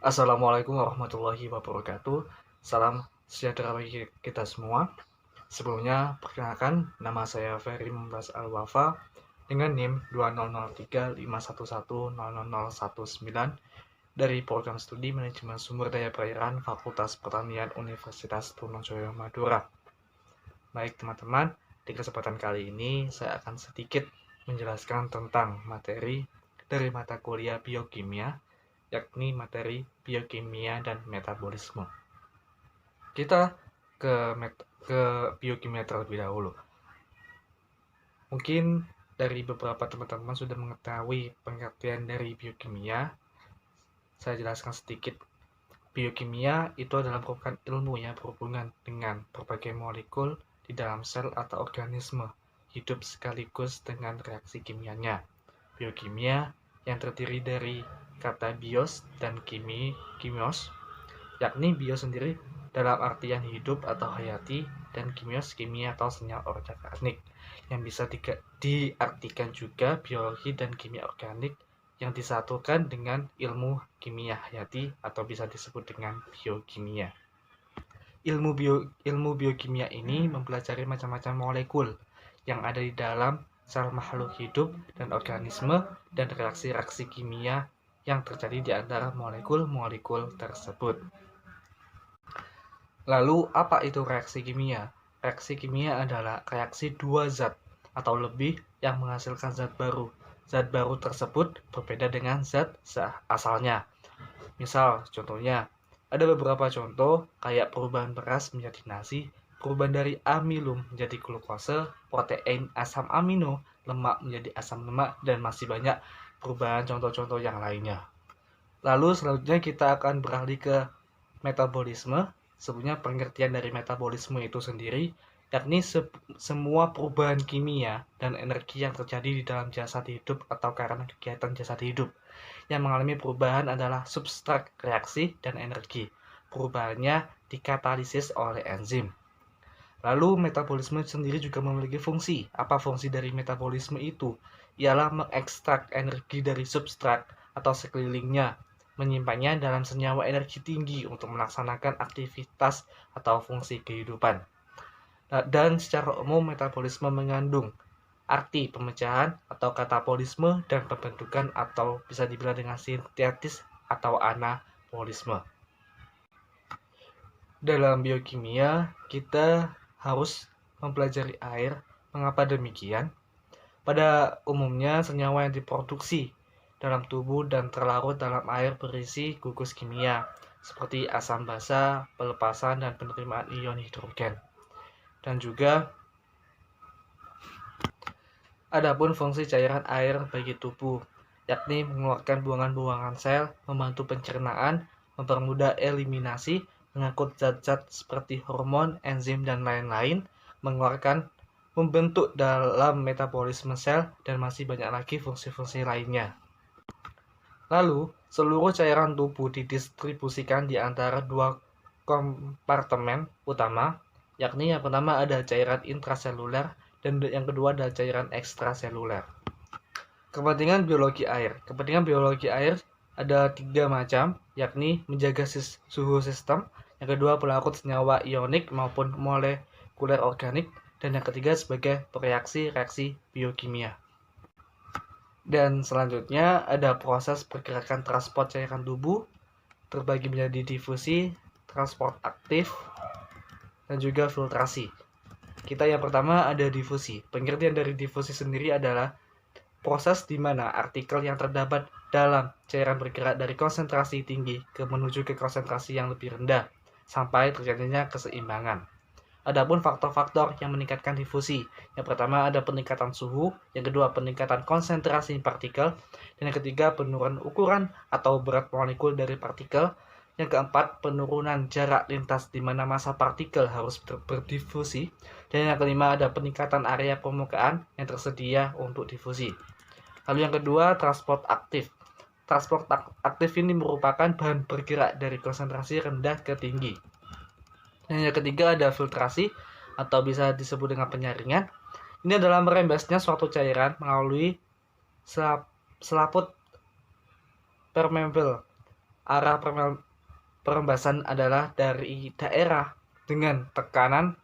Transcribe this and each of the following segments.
Assalamualaikum warahmatullahi wabarakatuh. Salam sejahtera bagi kita semua. Sebelumnya, perkenalkan nama saya Ferry Mumtaz Al-Wafa dengan NIM 200351100019 dari program studi Manajemen Sumber Daya Perairan Fakultas Pertanian Universitas Trunojoyo Madura. Baik teman-teman, di kesempatan kali ini saya akan sedikit menjelaskan tentang materi dari mata kuliah biokimia, yakni materi biokimia dan metabolisme. Kita ke biokimia terlebih dahulu. Mungkin dari beberapa teman-teman sudah mengetahui pengertian dari biokimia. Saya jelaskan sedikit. Biokimia itu adalah merupakan ilmu yang berhubungan dengan berbagai molekul di dalam sel atau organisme hidup sekaligus dengan reaksi kimianya. Biokimia yang terdiri dari kata bios dan kimios, yakni bios sendiri dalam artian hidup atau hayati, dan kimios kimia atau senyawa organik, yang bisa diartikan juga biologi dan kimia organik yang disatukan dengan ilmu kimia hayati atau bisa disebut dengan biokimia. Ilmu biokimia ini mempelajari macam-macam molekul yang ada di dalam sel makhluk hidup dan organisme dan reaksi-reaksi kimia yang terjadi di antara molekul-molekul tersebut. Lalu, apa itu reaksi kimia? Reaksi kimia adalah reaksi dua zat atau lebih yang menghasilkan zat baru. Zat baru tersebut berbeda dengan zat asalnya. Misal, contohnya, ada beberapa contoh kayak perubahan beras menjadi nasi, perubahan dari amilum menjadi glukose, protein asam amino, lemak menjadi asam lemak, dan masih banyak perubahan contoh-contoh yang lainnya. Lalu selanjutnya kita akan beralih ke metabolisme. Sebenarnya pengertian dari metabolisme itu sendiri yakni semua perubahan kimia dan energi yang terjadi di dalam jasad hidup atau karena kegiatan jasad hidup. Yang mengalami perubahan adalah substrat reaksi dan energi. Perubahannya dikatalisis oleh enzim. Lalu metabolisme sendiri juga memiliki fungsi. Apa fungsi dari metabolisme itu? Ialah mengekstrak energi dari substrat atau sekelilingnya, menyimpannya dalam senyawa energi tinggi untuk melaksanakan aktivitas atau fungsi kehidupan. Dan secara umum metabolisme mengandung arti pemecahan atau katabolisme dan pembentukan atau bisa dibilang dengan sintetis atau anabolisme. Dalam biokimia, kita harus mempelajari air. Mengapa demikian? Pada umumnya, senyawa yang diproduksi dalam tubuh dan terlarut dalam air berisi gugus kimia, seperti asam basa, pelepasan, dan penerimaan ion hidrogen. Dan juga, adapun fungsi cairan air bagi tubuh, yakni mengeluarkan buangan-buangan sel, membantu pencernaan, mempermudah eliminasi, mengangkut zat-zat seperti hormon, enzim, dan lain-lain, membentuk dalam metabolisme sel, dan masih banyak lagi fungsi-fungsi lainnya. Lalu, seluruh cairan tubuh didistribusikan di antara dua kompartemen utama, yakni yang pertama ada cairan intraseluler dan yang kedua ada cairan ekstraseluler. Kepentingan biologi air. Kepentingan biologi air ada 3 macam, yakni menjaga suhu sistem, yang kedua pelarut senyawa ionik maupun molekuler organik, dan yang ketiga sebagai reaksi biokimia. Dan selanjutnya ada proses pergerakan transport cairan tubuh, terbagi menjadi difusi, transport aktif, dan juga filtrasi. Kita yang pertama ada difusi. Pengertian dari difusi sendiri adalah proses di mana artikel yang terdapat dalam cairan bergerak dari konsentrasi tinggi menuju ke konsentrasi yang lebih rendah, sampai terjadinya keseimbangan. Adapun faktor-faktor yang meningkatkan difusi. Yang pertama ada peningkatan suhu, yang kedua peningkatan konsentrasi partikel, dan yang ketiga penurunan ukuran atau berat molekul dari partikel. Yang keempat penurunan jarak lintas di mana massa partikel harus berdifusi, dan yang kelima ada peningkatan area permukaan yang tersedia untuk difusi. Lalu yang kedua transport aktif. Transport aktif ini merupakan bahan bergerak dari konsentrasi rendah ke tinggi. Dan yang ketiga ada filtrasi atau bisa disebut dengan penyaringan. Ini adalah merembesnya suatu cairan melalui selaput permeabel arah perembasan adalah dari daerah dengan tekanan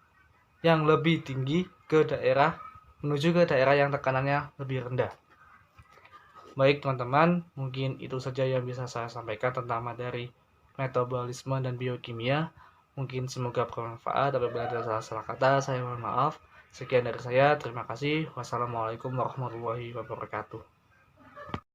yang lebih tinggi ke daerah menuju ke daerah yang tekanannya lebih rendah. Baik teman-teman, mungkin itu saja yang bisa saya sampaikan tentang materi metabolisme dan biokimia. Mungkin semoga bermanfaat. Apabila ada salah-salah kata, saya mohon maaf. Sekian dari saya, terima kasih. Wassalamualaikum warahmatullahi wabarakatuh.